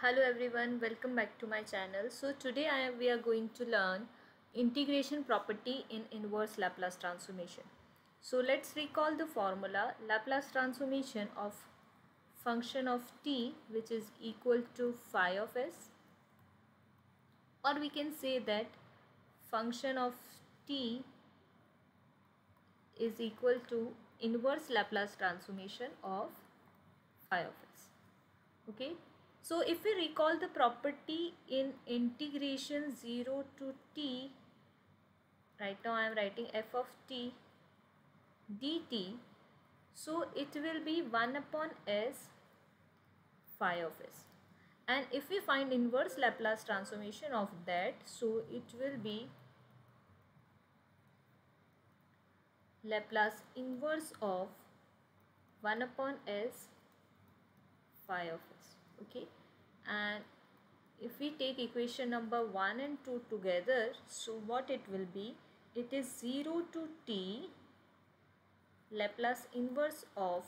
Hello everyone, welcome back to my channel. So today we are going to learn integration property in inverse Laplace transformation. So let's recall the formula. Laplace transformation of function of t, which is equal to phi of s, or we can say that function of t is equal to inverse Laplace transformation of phi of s. Okay, so if we recall the property in integration 0 to t, right now I am writing f of t dt, so it will be 1 upon s phi of s. And if we find inverse Laplace transformation of that, so it will be Laplace inverse of 1 upon s phi of s. Okay, and if we take equation number 1 and 2 together, so what it will be? It is 0 to t Laplace inverse of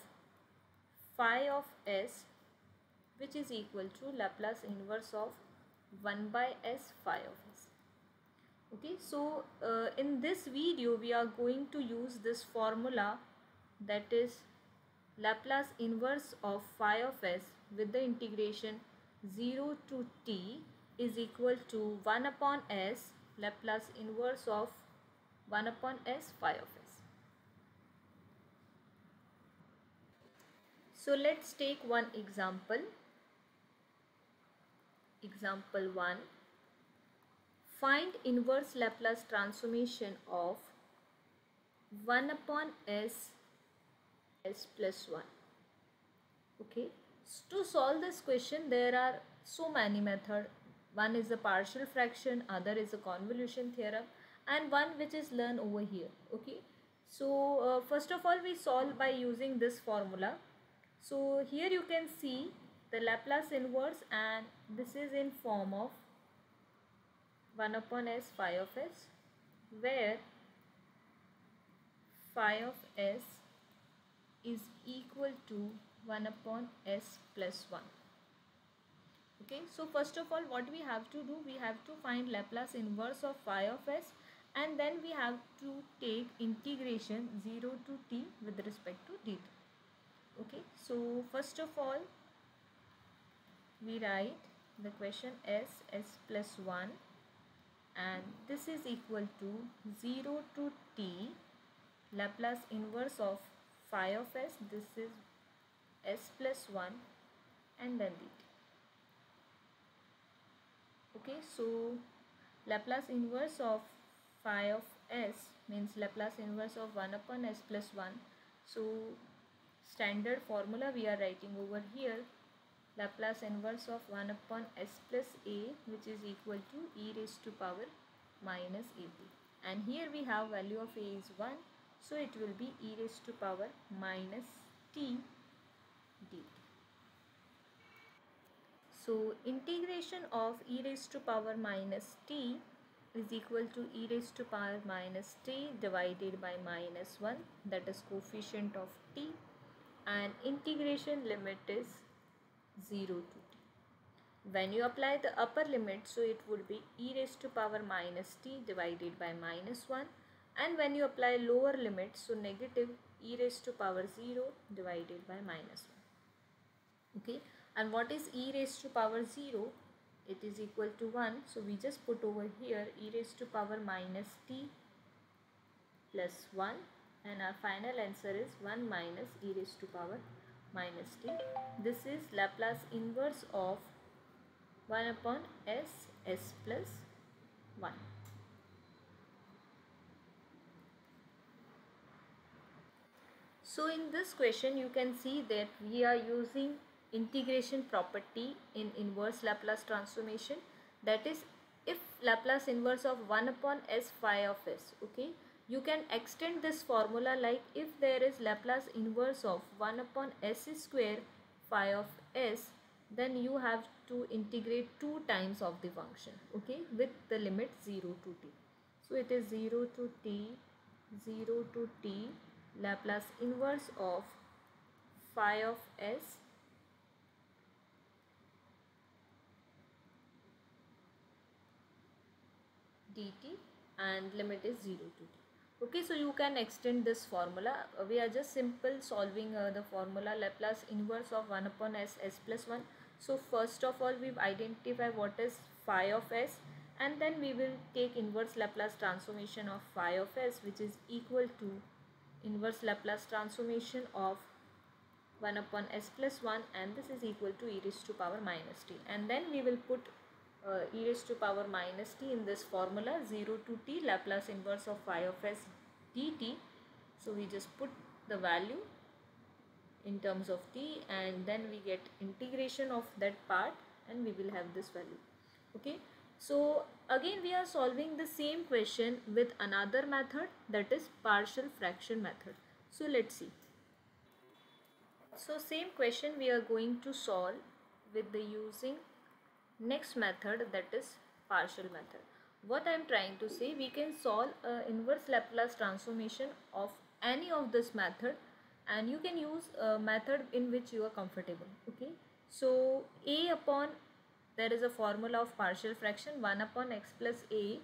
phi of s, which is equal to Laplace inverse of 1 by s phi of s. Okay, so in this video we are going to use this formula, that is Laplace inverse of phi of s with the integration 0 to t is equal to 1 upon s Laplace inverse of 1 upon s phi of s. So let's take one example. Example 1. Find inverse Laplace transformation of 1 upon s plus 1. Okay, to solve this question there are so many methods. One is a partial fraction, other is a convolution theorem, and one which is learned over here. Okay, so first of all we solve by using this formula. So here you can see the Laplace inverse, and this is in form of 1 upon s phi of s, where phi of s is equal to 1 upon s plus 1. Okay, so first of all what we have to do, we have to find Laplace inverse of phi of s, and then we have to take integration 0 to t with respect to dt. Okay, so first of all we write the question s plus 1, and this is equal to 0 to t Laplace inverse of phi of s, this is s plus 1, and then dt. Okay, so Laplace inverse of phi of s means Laplace inverse of 1 upon s plus 1. So standard formula we are writing over here, Laplace inverse of 1 upon s plus a, which is equal to e raised to power minus at, and here we have value of a is 1, so it will be e raised to power minus t dt. So integration of e raised to power minus t is equal to e raised to power minus t divided by minus 1, that is coefficient of t, and integration limit is 0 to t. When you apply the upper limit, so it would be e raised to power minus t divided by minus 1, and when you apply lower limit, so negative e raised to power 0 divided by minus 1. Okay, and what is e raised to power 0? It is equal to 1, so we just put over here e raised to power minus t plus 1, and our final answer is 1 minus e raised to power minus t. This is Laplace inverse of 1 upon s plus 1. So in this question you can see that we are using integration property in inverse Laplace transformation, that is if Laplace inverse of 1 upon s phi of s. Okay, you can extend this formula like if there is Laplace inverse of 1 upon s square phi of s, then you have to integrate 2 times of the function, okay, with the limit 0 to t. So it is 0 to t, 0 to t Laplace inverse of phi of s dt and limit is 0 to t. Okay, so you can extend this formula. We are just simple solving the formula Laplace inverse of 1 upon s, s plus 1. So first of all we identify what is phi of s, and then we will take inverse Laplace transformation of phi of s, which is equal to inverse Laplace transformation of 1 upon s plus 1, and this is equal to e raised to power minus t, and then we will put e raised to power minus t in this formula 0 to t Laplace inverse of phi of s dt. So we just put the value in terms of t, and then we get integration of that part and we will have this value. Okay, so again we are solving the same question with another method, that is partial fraction method. So let's see. So same question we are going to solve with the using next method, that is partial method. What I am trying to say, we can solve inverse Laplace transformation of any of this method, and you can use a method in which you are comfortable. Okay, so a upon, there is a formula of partial fraction 1 upon x plus a,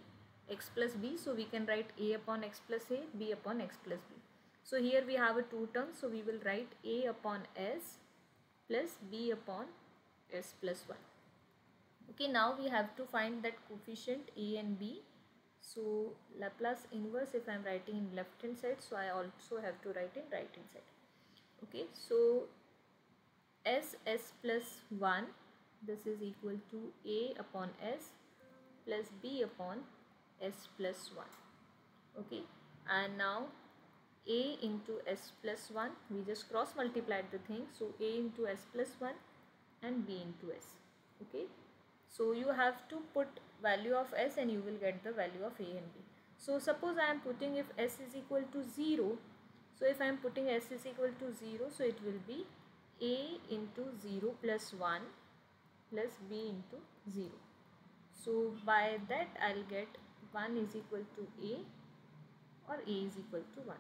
x plus b, so we can write a upon x plus a, b upon x plus b. So here we have a two terms, so we will write a upon s plus b upon s plus 1. Okay, now we have to find that coefficient a and b. So Laplace inverse, if I am writing in left hand side, so I also have to write in right hand side. Okay, so s plus 1, this is equal to a upon s plus b upon s plus 1. Okay, and now a into s plus 1, we just cross multiplied the thing, so a into s plus 1 and b into s. Okay, so you have to put value of s and you will get the value of a and b. So suppose I am putting if s is equal to 0, so if I am putting s is equal to 0, so it will be a into 0 plus 1 plus b into 0. So by that I'll get 1 is equal to a, or a is equal to 1.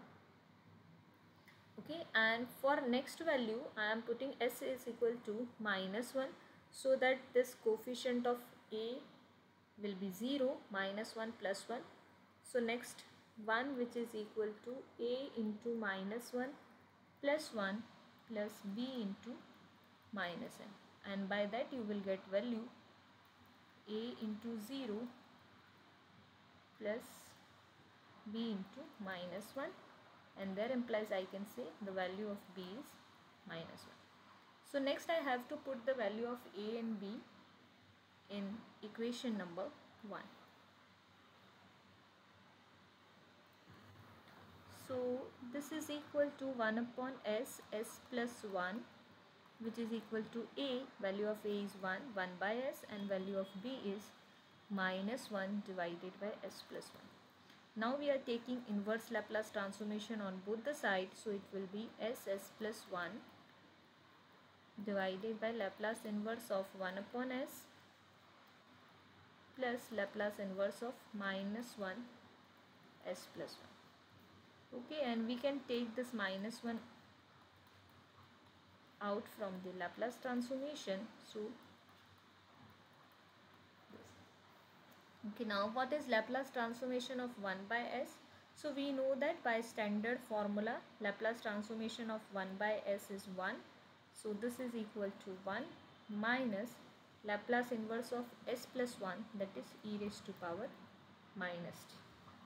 Okay, and for next value I am putting s is equal to minus 1, so that this coefficient of a will be 0, minus 1 plus 1. So next 1, which is equal to a into minus 1 plus 1 plus b into minus n, and by that you will get value a into 0 plus b into minus 1, and there implies I can say the value of b is minus 1. So next I have to put the value of a and b in equation number 1. So this is equal to 1 upon s, s plus 1, which is equal to a, value of a is 1, 1 by s, and value of b is minus 1 divided by s plus 1. Now we are taking inverse Laplace transformation on both the sides, so it will be s plus 1 divided by Laplace inverse of 1 upon s plus Laplace inverse of minus 1 s plus 1. Okay, and we can take this minus 1 out from the Laplace transformation. So okay, now what is Laplace transformation of 1 by s? So we know that by standard formula Laplace transformation of 1 by s is 1. So this is equal to 1 minus Laplace inverse of s plus 1, that is e raised to power minus t.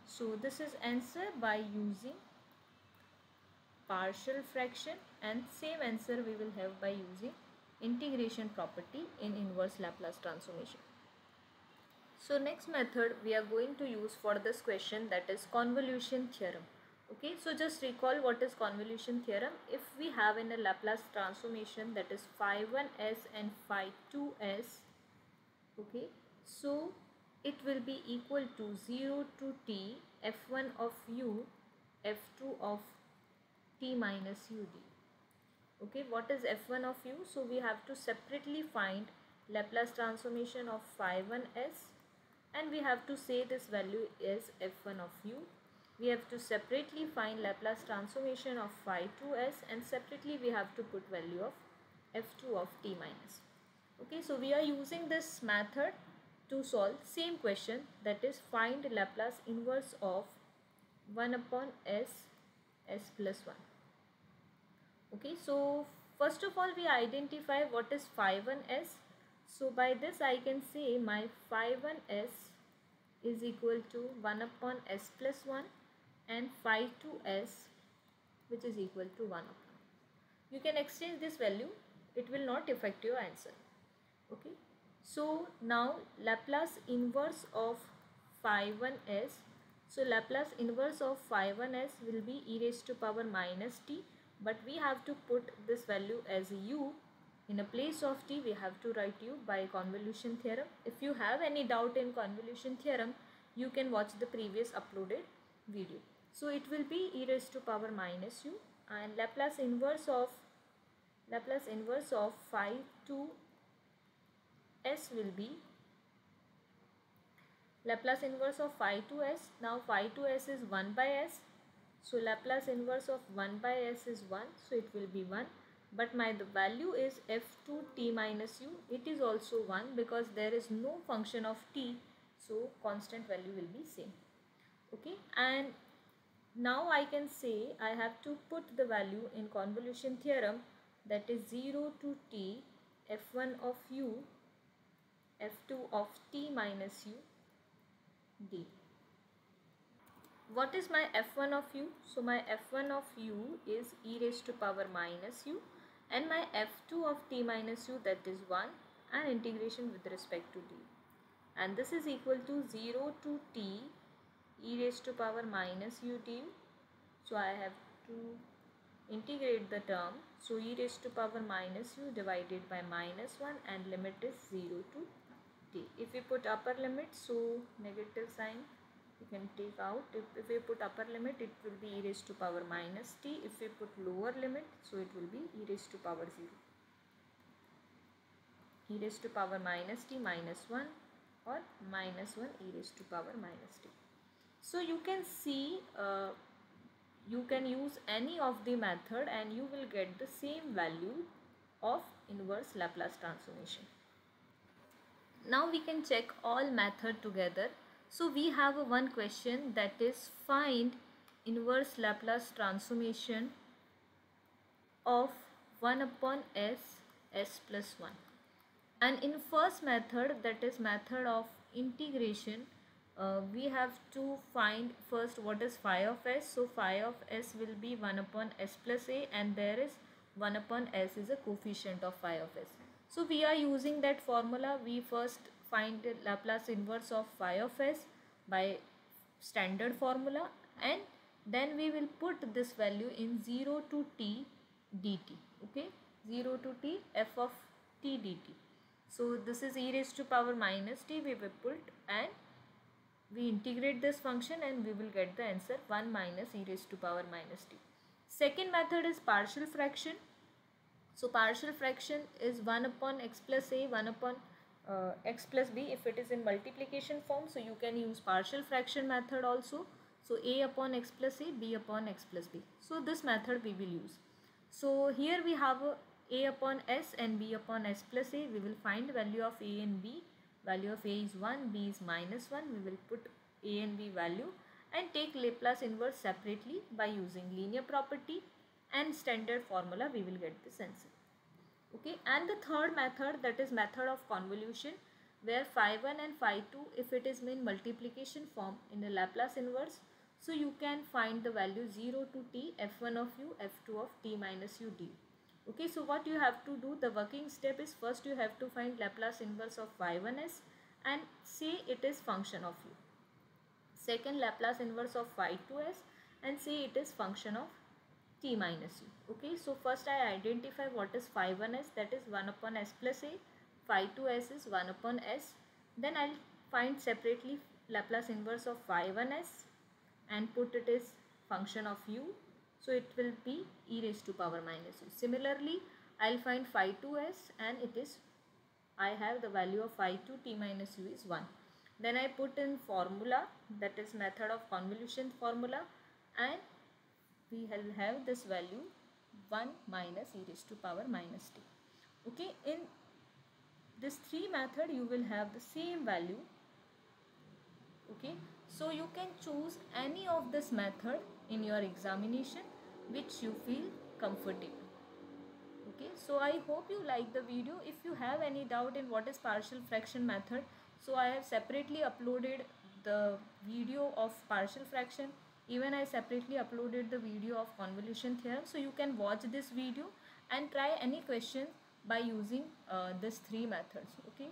So this is answer by using partial fraction, and same answer we will have by using integration property in inverse Laplace transformation. So next method we are going to use for this question, that is convolution theorem. Okay, so just recall what is convolution theorem. If we have in a Laplace transformation, that is phi 1s and phi 2s, okay, so it will be equal to 0 to t f1 of u f2 of t minus ud. Okay, what is f1 of u? So we have to separately find Laplace transformation of phi 1s, and we have to say this value is f1 of u. We have to separately find Laplace transformation of phi 2s, and separately we have to put value of f2 of t minus. Okay, so we are using this method to solve same question, that is find Laplace inverse of 1 upon s plus 1. Okay, so first of all we identify what is phi 1s. So by this I can say my phi 1s is equal to 1 upon s plus 1 and phi 2s which is equal to 1 upon. You can exchange this value, it will not affect your answer. Okay, so now Laplace inverse of phi 1s. So Laplace inverse of phi 1s will be e raised to power minus t, but we have to put this value as u. In a place of t we have to write u by convolution theorem. If you have any doubt in convolution theorem, you can watch the previous uploaded video. So it will be e raised to power minus u, and Laplace inverse of phi 2 s will be Laplace inverse of phi 2s. Now phi 2s is 1 by s. So Laplace inverse of 1 by s is 1. So it will be 1. But the value is f2 t minus u. It is also 1 because there is no function of t. So constant value will be same. Okay. And now I can say I have to put the value in convolution theorem, that is 0 to t f1 of u f2 of t minus u d. What is my f1 of u? So my f1 of u is e raised to power minus u, and my f2 of t minus u, that is 1, and integration with respect to d. And this is equal to 0 to t e raised to power minus u du. So I have to integrate the term. So e raised to power minus u divided by minus 1, and limit is 0 to t. If we put upper limit, so negative sign you can take out. If we put upper limit, it will be e raised to power minus t. If we put lower limit, so it will be e raised to power 0. E raised to power minus t minus 1, or minus 1 e raised to power minus t. So you can see you can use any of the method and you will get the same value of inverse Laplace transformation. Now we can check all method together. So we have one question, that is find inverse Laplace transformation of 1 upon s plus 1. And in first method, that is method of integration, we have to find first what is phi of s. So phi of s will be 1 upon s plus a, and there is 1 upon s is a coefficient of phi of s. So we are using that formula. We first find the Laplace inverse of phi of s by standard formula, and then we will put this value in 0 to t dt. Okay, 0 to t f of t dt. So this is e raised to power minus t, we will put, and we integrate this function and we will get the answer 1 minus e raised to power minus t. Second method is partial fraction. So partial fraction is 1 upon x plus a, 1 upon x plus b if it is in multiplication form. So you can use partial fraction method also. So a upon x plus a, b upon x plus b. So this method we will use. So here we have a upon s and b upon s plus a. We will find value of a and b. Value of a is 1, b is minus 1. We will put a and b value and take Laplace inverse separately by using linear property and standard formula. We will get this answer. Okay, and the third method, that is method of convolution, where phi 1 and phi 2, if it is in multiplication form in a Laplace inverse, so you can find the value 0 to t f1 of u, f2 of t minus u d. Okay, so what you have to do, the working step is first you have to find Laplace inverse of phi 1s and say it is function of u. Second, Laplace inverse of phi 2s and say it is function of t minus u. Okay, so first I identify what is phi 1s, that is 1 upon s plus a. Phi 2s is 1 upon s. Then I'll find separately Laplace inverse of phi 1s and put it as function of u. So it will be e raised to power minus u. Similarly, I'll find phi 2s and it is, I have the value of phi 2 t minus u is 1. Then I put in formula, that is method of convolution formula, and we will have this value 1 minus e raised to power minus t. Okay, in this 3 method you will have the same value. Okay, so you can choose any of this method in your examination which you feel comfortable. Okay, so I hope you like the video. If you have any doubt in what is partial fraction method, so I have separately uploaded the video of partial fraction. Even I separately uploaded the video of convolution theorem, so you can watch this video and try any question by using these 3 methods. Okay,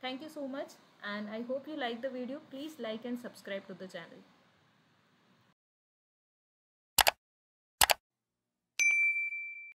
thank you so much, and I hope you like the video. Please like and subscribe to the channel.